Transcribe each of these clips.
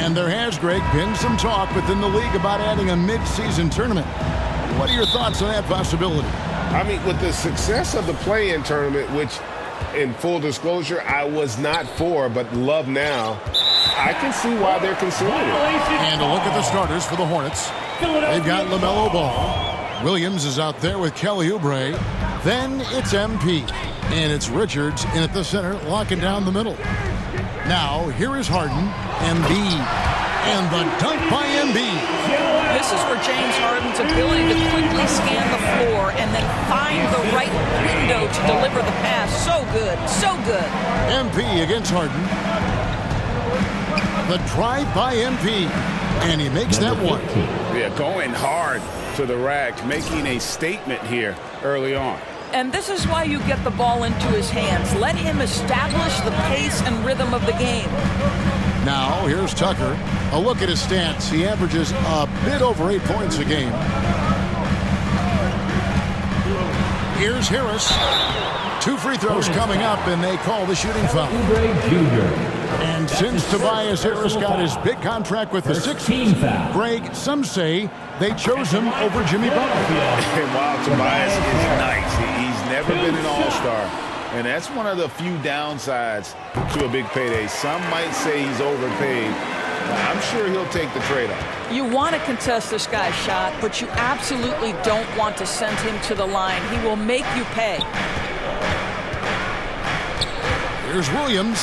And there has, Greg, been some talk within the league about adding a mid-season tournament. What are your thoughts on that possibility? I mean, with the success of the play-in tournament, which, in full disclosure, I was not for, but love now, I can see why they're considering it. And a look at the starters for the Hornets. They've got LaMelo Ball. Williams is out there with Kelly Oubre. Then it's MP. And it's Richards in at the center, locking down the middle. Now, here is Harden, Embiid. And the dunk by Embiid. This is where James Harden's ability to quickly scan the floor and then find the right window to deliver the pass. So good, so good. MP against Harden. The drive by MP. And he makes that one. Yeah, going hard to the rack, making a statement here early on. And this is why you get the ball into his hands. Let him establish the pace and rhythm of the game. Now, here's Tucker. A look at his stats. He averages a bit over 8 points a game. Here's Harris. 2 free throws coming up, and they call the shooting foul. And since Tobias Harris got his big contract with the Sixers, Greg, some say they chose him over Jimmy Butler. And while Tobias is nice, he's never been an all-star. And that's one of the few downsides to a big payday. Some might say he's overpaid. I'm sure he'll take the trade-off. You want to contest this guy's shot, but you absolutely don't want to send him to the line. He will make you pay. Here's Williams.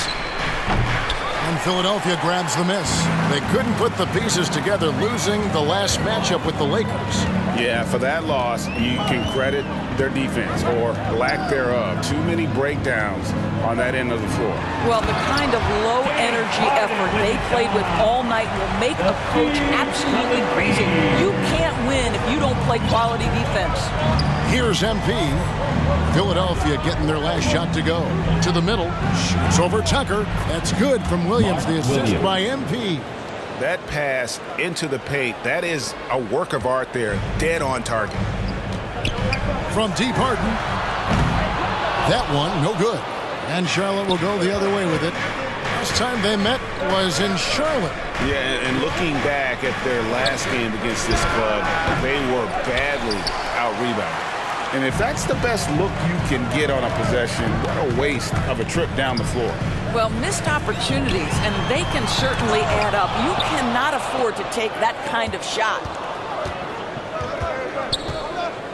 And Philadelphia grabs the miss. They couldn't put the pieces together, losing the last matchup with the Lakers. Yeah, for that loss, you can credit their defense or lack thereof. Too many breakdowns on that end of the floor. Well, the kind of low-energy effort they played with all night will make a coach absolutely crazy. You can't win if you don't play quality defense. Here's MP. Philadelphia getting their last shot to go. To the middle. Shoots over Tucker. That's good from Williams. The assist by MP. That pass into the paint, that is a work of art there. Dead on target. From deep Harden. That one, no good. And Charlotte will go the other way with it. Last time they met was in Charlotte. Yeah, and looking back at their last game against this club, they were badly out-rebounded. And if that's the best look you can get on a possession, what a waste of a trip down the floor. Well, missed opportunities, and they can certainly add up. You cannot afford to take that kind of shot.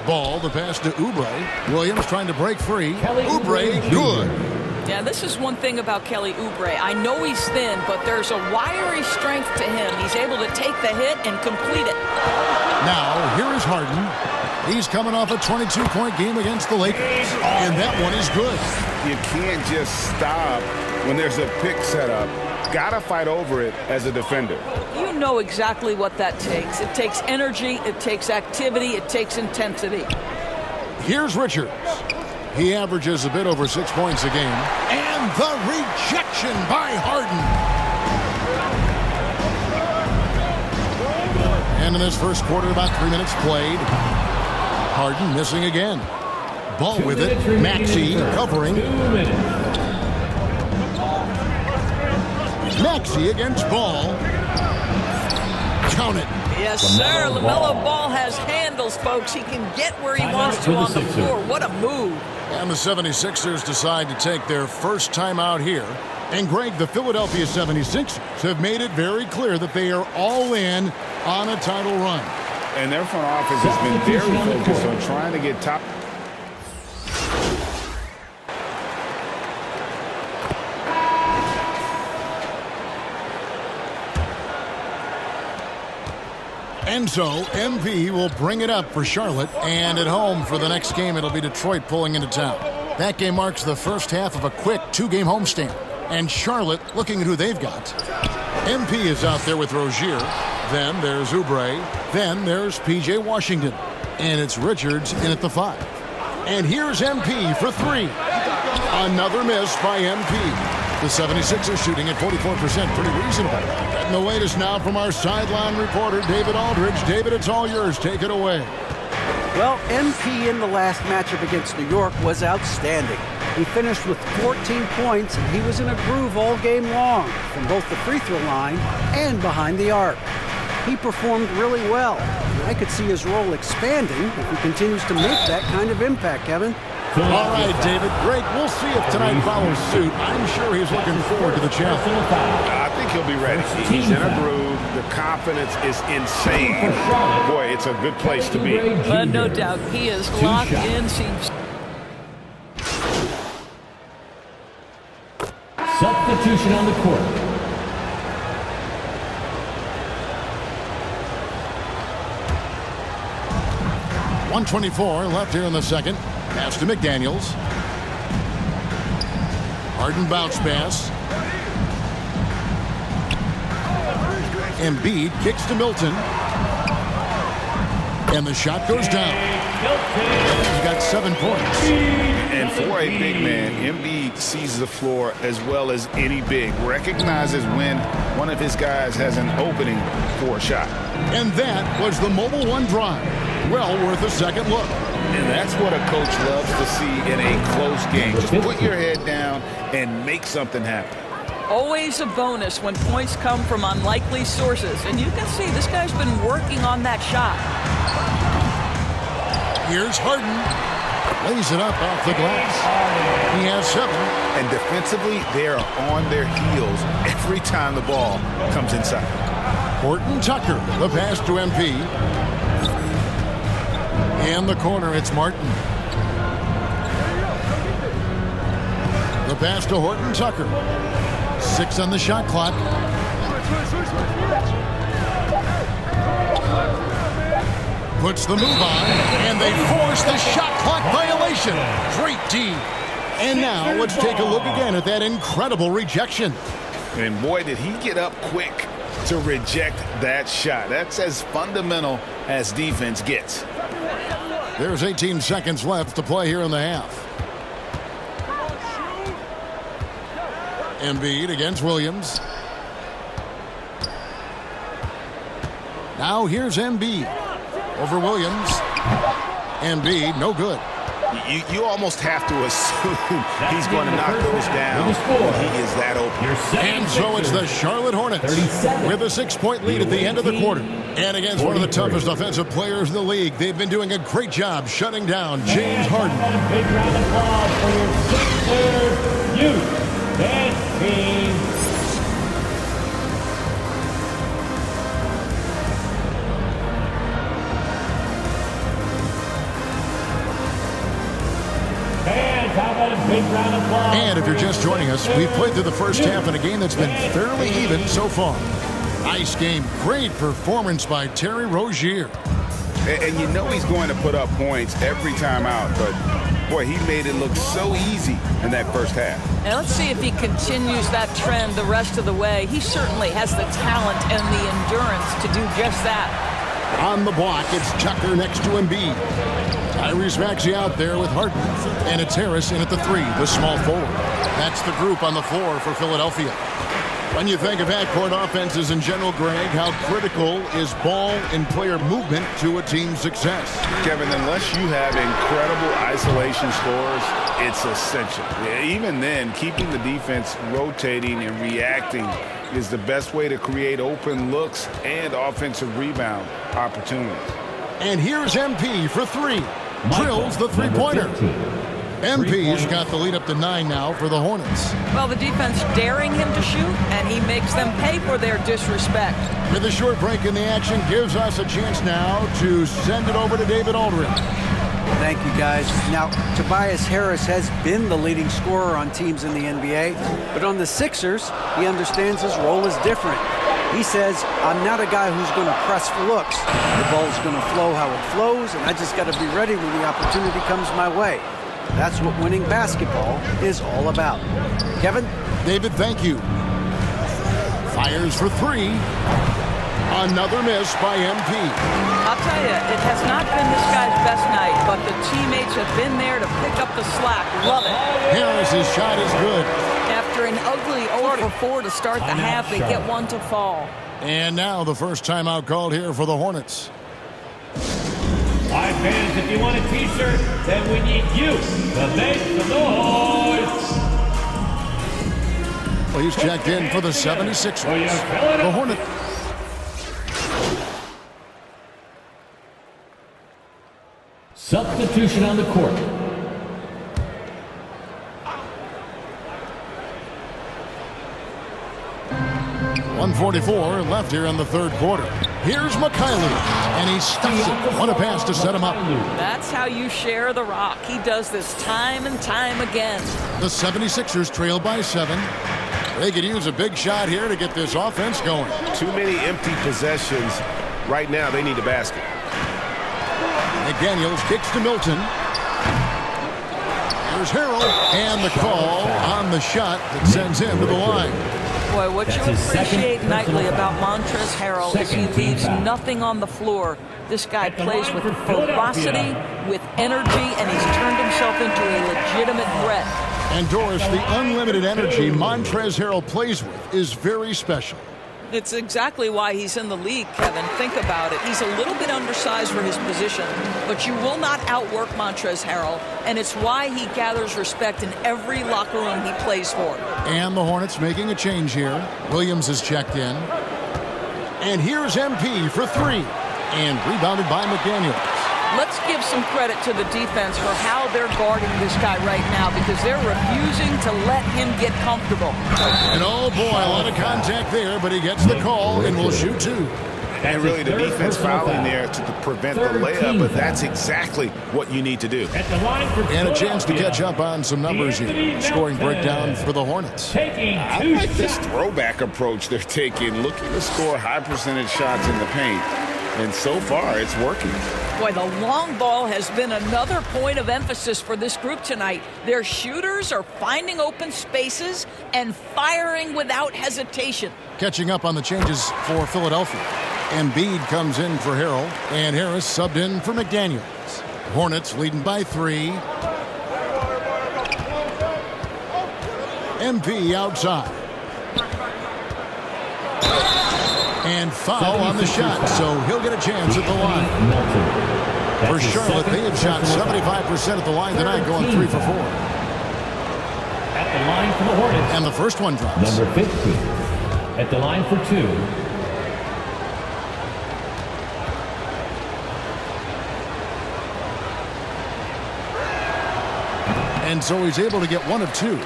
Ball, the pass to Oubre. Williams trying to break free. Oubre, good. Yeah, this is one thing about Kelly Oubre. I know he's thin, but there's a wiry strength to him. He's able to take the hit and complete it. Now, here is Harden. He's coming off a 22-point game against the Lakers, and that one is good. You can't just stop when there's a pick set up. Gotta fight over it as a defender. You know exactly what that takes. It takes energy, it takes activity, it takes intensity. Here's Richards. He averages a bit over 6 points a game. And the rejection by Harden. And in this first quarter, about 3 minutes played. Harden missing again. Ball with it. Maxey covering. Maxey against Ball. Count it. Yes, sir. LaMelo Ball has handles, folks. He can get where he wants to on the floor. What a move. And the 76ers decide to take their first time out here. And Greg, the Philadelphia 76ers have made it very clear that they are all in on a title run. And their front office has been very focused on trying to get top. And so, MP will bring it up for Charlotte, and at home for the next game, it'll be Detroit pulling into town. That game marks the first half of a quick 2-game homestand, and Charlotte looking at who they've got. MP is out there with Rozier, then there's Oubre, then there's P.J. Washington, and it's Richards in at the 5. And here's MP for 3. Another miss by MP. The 76ers shooting at 44%, pretty reasonable. And the latest now from our sideline reporter, David Aldridge. David, it's all yours. Take it away. Well, MP in the last matchup against New York was outstanding. He finished with 14 points, and he was in a groove all game long from both the free throw line and behind the arc. He performed really well. I could see his role expanding if he continues to make that kind of impact, Kevin. All right, David. Greg, we'll see if tonight follows suit. I'm sure he's looking forward to the challenge. I think he'll be ready. He's in a groove. The confidence is insane. Boy, it's a good place to be. But no doubt, he is locked in. Seems substitution on the court. .124 left here in the second. Pass to McDaniels. Harden bounce pass. Embiid kicks to Milton. And the shot goes down. He's got 7 points. And for a big man, Embiid sees the floor as well as any big. Recognizes when one of his guys has an opening for a shot. And that was the Mobile One drive. Well worth a second look. And that's what a coach loves to see in a close game. Just put your head down and make something happen. always a bonus when points come from unlikely sources. And you can see this guy's been working on that shot. Here's Harden. Lays it up off the glass. He has 7. And defensively, they are on their heels every time the ball comes inside. Horton Tucker, the pass to MP. In the corner, it's Martin. The pass to Horton Tucker. 6 on the shot clock. Puts the move on, and they force the shot clock violation. Great D. And now let's take a look again at that incredible rejection. And boy, did he get up quick to reject that shot. That's as fundamental as defense gets. There's 18 seconds left to play here in the half. Embiid against Williams. Now here's Embiid over Williams. Embiid, no good. You almost have to assume he's going to knock those down when he is that open. And so it's the Charlotte Hornets with a 6-point lead at the end of the quarter. And against one of the toughest offensive players in the league, they've been doing a great job shutting down James Harden. Big round of applause for your Sixers youth dance team. And if you're just joining us, we've played through the first half in a game that's been fairly even so far. Nice game. Great performance by Terry Rozier. And you know he's going to put up points every time out, but boy, he made it look so easy in that first half. And let's see if he continues that trend the rest of the way. He certainly has the talent and the endurance to do just that. On the block, it's Tucker next to Embiid. Tyrese Maxey out there with Harden. And it's Harris in at the 3, the small forward. That's the group on the floor for Philadelphia. When you think of half-court offenses in general, Greg, how critical is ball and player movement to a team's success? Kevin, unless you have incredible isolation scores, it's essential. Even then, keeping the defense rotating and reacting is the best way to create open looks and offensive rebound opportunities. And here's MP for 3. Drills the three-pointer. MP's got the lead up to 9 now for the Hornets. Well, the defense daring him to shoot, and he makes them pay for their disrespect. With a short break in the action, gives us a chance now to send it over to David Aldridge. Thank you, guys. Now, Tobias Harris has been the leading scorer on teams in the NBA, but on the Sixers, he understands his role is different. He says, I'm not a guy who's going to press for looks. The ball's going to flow how it flows, and I just got to be ready when the opportunity comes my way. That's what winning basketball is all about. Kevin? David, thank you. Fires for 3. Another miss by MP. I'll tell you, it has not been this guy's best night, but the teammates have been there to pick up the slack. Love it. Harris's shot is good. After an ugly 0-for-4 to start the half, they get one to fall. And now the first timeout called here for the Hornets. All right, fans, if you want a t-shirt, then we need you to make some noise. He's checked in for the 76ers. The Hornets. Substitution on the court. .144 left here in the third quarter. Here's McKinley, and he stuffs it. What a pass to set him up. That's how you share the rock. He does this time and time again. The 76ers trail by 7. They could use a big shot here to get this offense going. Too many empty possessions. Right now, they need a basket. McDaniels kicks to Milton. Here's Harrell, and the call on the shot that sends him to the line. Boy, what you appreciate nightly about Montrezl Harrell is he leaves nothing on the floor. This guy plays with ferocity, with energy, and he's turned himself into a legitimate threat. And Doris, the unlimited energy Montrezl Harrell plays with is very special. It's exactly why he's in the league, Kevin. Think about it. He's a little bit undersized for his position, but you will not outwork Montrezl Harrell, and it's why he gathers respect in every locker room he plays for. And the Hornets making a change here. Williams is checked in. And here's MP for 3. And rebounded by McDaniels. Let's give some credit to the defense for how they're guarding this guy right now because they're refusing to let him get comfortable. And oh boy, a lot of contact there, but he gets the call and will shoot 2. And really the defense fouling there to prevent the layup, but that's exactly what you need to do. And a chance to catch up on some numbers here. Scoring breakdown for the Hornets. I like this throwback approach they're taking, looking to score high percentage shots in the paint. And so far, it's working. Boy, the long ball has been another point of emphasis for this group tonight. Their shooters are finding open spaces and firing without hesitation. Catching up on the changes for Philadelphia. Embiid comes in for Harrell, and Harris subbed in for McDaniels. Hornets leading by 3. MP outside. And foul on the shot, so he'll get a chance at the line. For Charlotte, they have shot 75% at the line tonight, going 3 for 4. At the line for the Hornets. And the first one drops. Number 15. At the line for 2. And so he's able to get 1 of 2.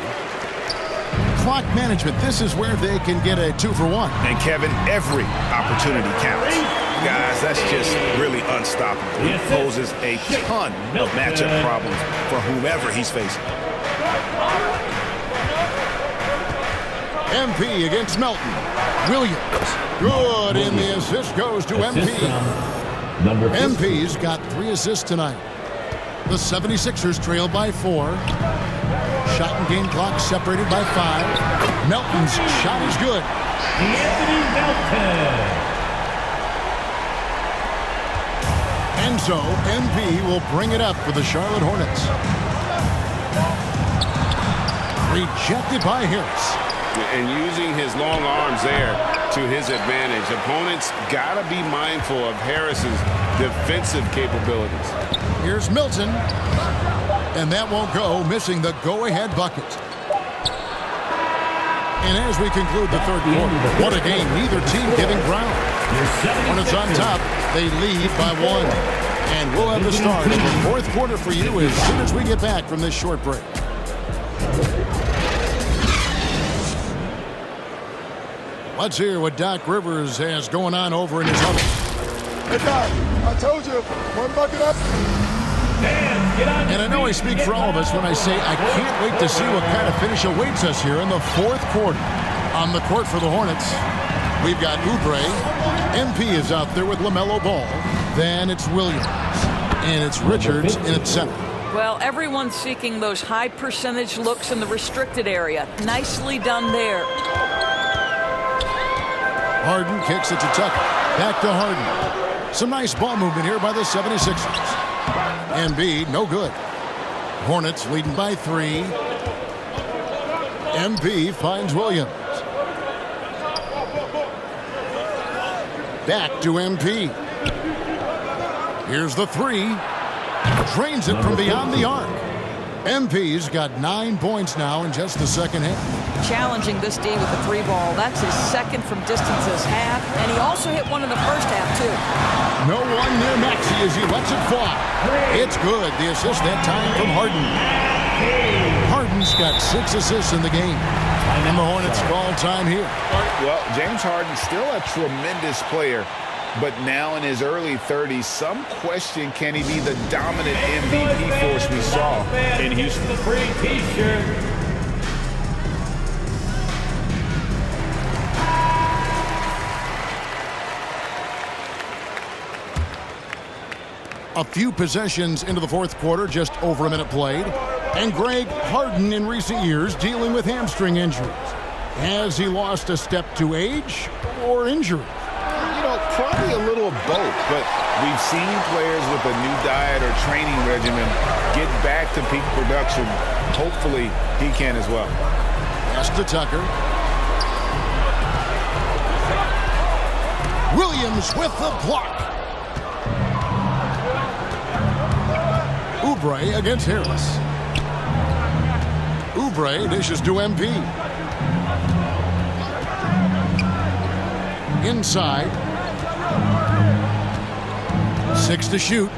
Clock management, this is where they can get a 2 for 1. And Kevin, every opportunity counts. Guys, that's just really unstoppable. He poses a ton of matchup problems for whomever he's facing. MP against Melton. Williams. Good, and the assist goes to MP. MP's got 3 assists tonight. The 76ers trail by 4. Shot and game clock separated by 5. Melton's shot is good. Anthony Melton. And so MP will bring it up for the Charlotte Hornets. Rejected by Harris. And using his long arms there to his advantage. Opponents got to be mindful of Harris's defensive capabilities. Here's Milton. And that won't go, missing the go-ahead bucket. And as we conclude the third quarter, what a game, neither team giving ground. When it's on top, they lead by 1. And we'll have the start of the fourth quarter for you as soon as we get back from this short break. Let's hear what Doc Rivers has going on over in his huddle. Hey, Doc, I told you, 1 bucket up. And I know I speak for all of us when I say I can't wait to see what kind of finish awaits us here in the fourth quarter. On the court for the Hornets, we've got Oubre. MP is out there with LaMelo Ball. Then it's Williams. And it's Richards in at center. Well, everyone's seeking those high percentage looks in the restricted area. Nicely done there. Harden kicks it to Tucker. Back to Harden. Some nice ball movement here by the 76ers. Embiid, no good. Hornets leading by 3. MP finds Williams. Back to MP. Here's the 3. Drains it from beyond the arc. MP's got 9 points now in just the second half. Challenging this D with the 3 ball. That's his second from distance this half. And he also hit one in the first half, too. No one near Maxey as he lets it fly. It's good. The assist that time from Harden. Harden's got 6 assists in the game. And the Hornets call time here. Well, James Harden's still a tremendous player, but now in his early 30s, some question, can he be the dominant MVP force we saw in Houston? Free T-shirt. A few possessions into the fourth quarter, just over a minute played. And Greg Harden in recent years dealing with hamstring injuries. Has he lost a step to age or injury? You know, probably a little of both, but we've seen players with a new diet or training regimen get back to peak production. Hopefully, he can as well. Pass to Tucker. Williams with the block. Oubre against Harris. Oubre dishes to MP. Inside. 6 to shoot.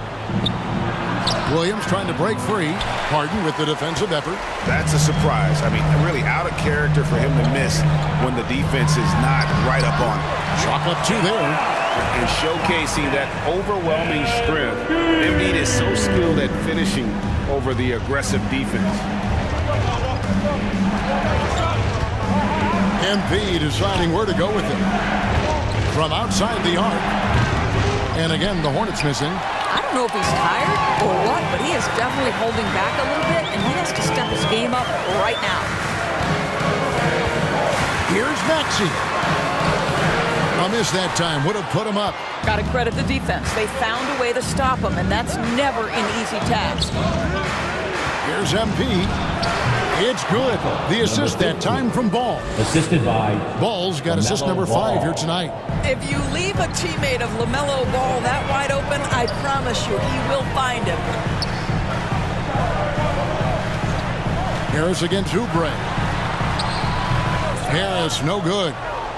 Williams trying to break free. Harden with the defensive effort. That's a surprise. I mean, really out of character for him to miss when the defense is not right up on him. Chalk up 2 there. And showcasing that overwhelming strength. Embiid is so skilled at finishing over the aggressive defense. MP deciding where to go with it. From outside the arc. And again, the Hornets missing. I don't know if he's tired or what, but he is definitely holding back a little bit, and he has to step his game up right now. Here's Maxey. A miss that time would have put him up. Got to credit the defense. They found a way to stop him, and that's never an easy task. Here's MP. It's good. The assist that time from Ball. Assisted by Ball's got assist number 5 here tonight. If you leave a teammate of LaMelo Ball that wide open, I promise you he will find him. Harris against Oubre. Harris, no good.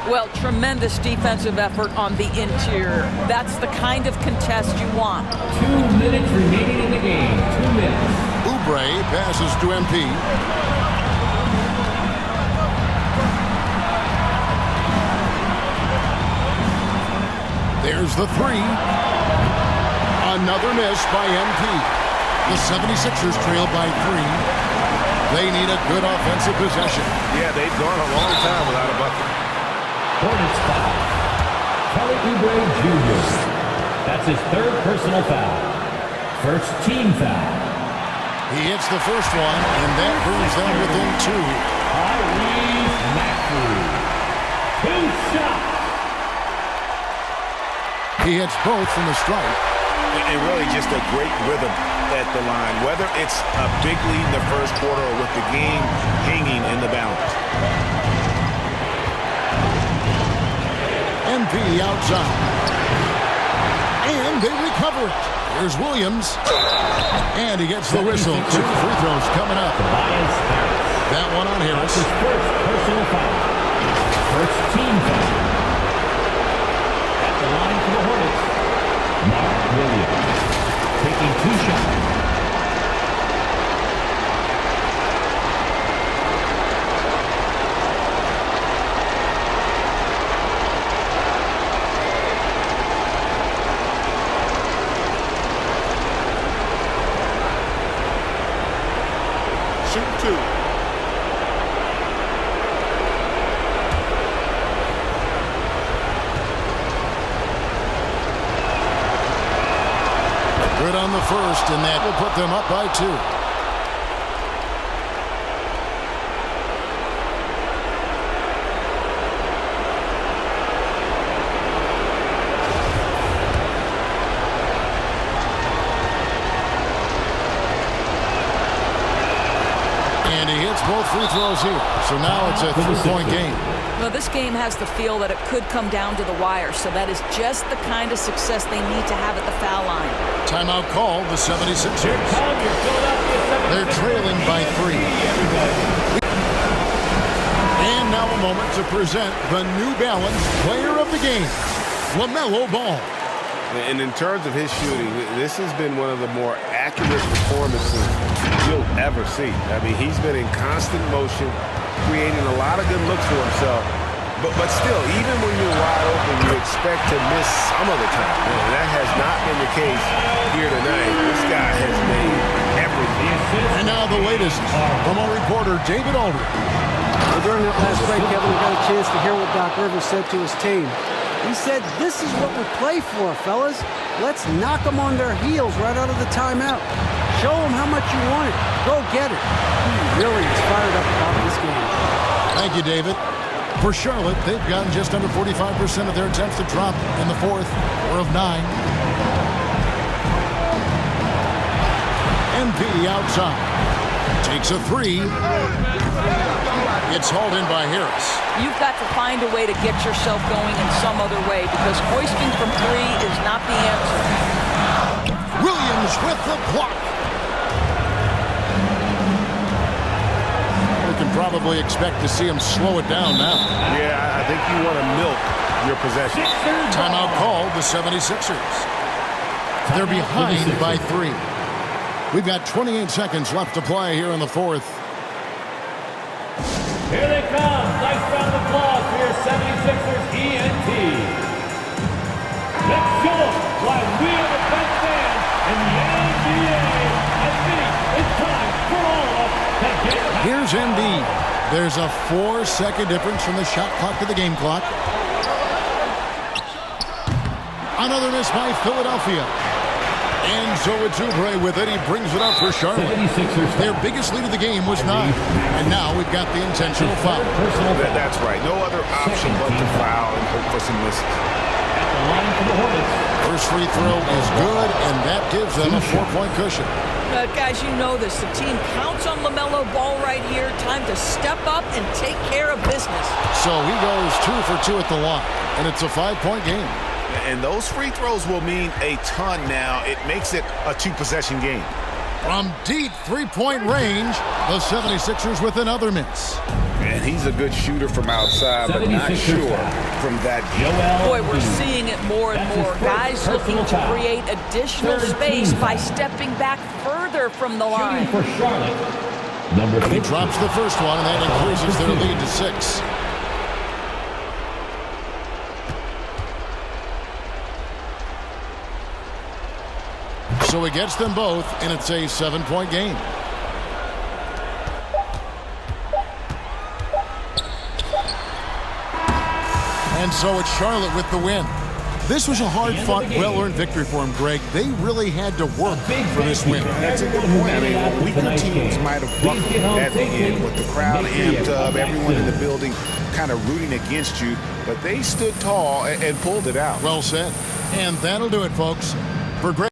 Well, tremendous defensive effort on the interior. That's the kind of contest you want. 2 minutes remaining in the game. 2 minutes. Oubre passes to MP. There's the 3. Another miss by MP. The 76ers trail by 3. They need a good offensive possession. Yeah, they've gone a long time without a bucket. Hornets foul. Kelly Oubre Jr. That's his 3rd personal foul. First team foul. He hits the first one, and that brings them within 2. Tyrese Maxey. 2 shots. He hits both from the stripe. And really just a great rhythm at the line, whether it's a big lead in the first quarter or with the game hanging in the balance. MP outside. And they recover it. Here's Williams. And he gets the whistle. 2 free throws coming up. Tobias Harris. That one on Harris. His first personal foul. First team foul. At the line for the Hornets, Mark Williams. Taking 2 shots. Shoot 2. Good on the first, and that will put them up by 2. And he hits both free throws here. So now it's a 3-point game. Well, this game has the feel that it could come down to the wire, so that is just the kind of success they need to have at the foul line. Timeout called, the 76ers. They're trailing by 3. And now a moment to present the New Balance Player of the Game, LaMelo Ball. And in terms of his shooting, this has been one of the more accurate performances you'll ever see. I mean, he's been in constant motion, creating a lot of good looks for himself. But still, even when you're wide open, you expect to miss some of the time. And that has not been the case here tonight. This guy has made everything. And now the latest from our reporter, David Aldridge. Well, during that last break, Kevin, we got a chance to hear what Doc Rivers said to his team. He said, "This is what we play for, fellas. Let's knock them on their heels right out of the timeout. Show them how much you want it. Go get it." He really is fired up about this game. Thank you, David. For Charlotte, they've gotten just under 45% of their attempts to drop in the fourth, or of 9. MP outside. Takes a 3. It's hauled in by Harris. You've got to find a way to get yourself going in some other way, because hoisting from 3 is not the answer. Williams with the block. We can probably expect to see him slow it down now. Yeah, I think you want to milk your possession. Timeout called, the 76ers. They're behind by 3. We've got 28 seconds left to play here in the fourth. Here they come. Nice round of applause for your 76ers ENT. Let's show them why we are the best fans in the NBA. I think it's time for all of us to get back. Here's Embiid. There's a 4-second difference from the shot clock to the game clock. Another miss by Philadelphia. And so it's Oubre with it. He brings it up for Charlotte. Their biggest lead of the game was 9. And now we've got the intentional foul. That's right. No other option but to foul and hope for some misses. At the line for the Hornets. First free throw is good, and that gives them a 4-point cushion. Guys, you know this. The team counts on LaMelo Ball right here. Time to step up and take care of business. So he goes 2 for 2 at the line, and it's a 5-point game. And those free throws will mean a ton now. It makes it a 2-possession game. From deep 3-point range, the 76ers with another miss. And he's a good shooter from outside, but not sure from that deep. Boy, we're seeing it more and more. Guys looking to create additional space by stepping back further from the line. For Charlotte, number 50. He drops the first one, and that increases their lead to 6. So he gets them both, and it's a 7-point game. And so it's Charlotte with the win. This was a hard-fought, well-earned victory for him, Greg. They really had to work for this win. That's a good point. I mean, weaker teams might have buckled at the end with the crowd amped up, everyone in the building kind of rooting against you, but they stood tall and pulled it out. Well said. And that'll do it, folks. For Greg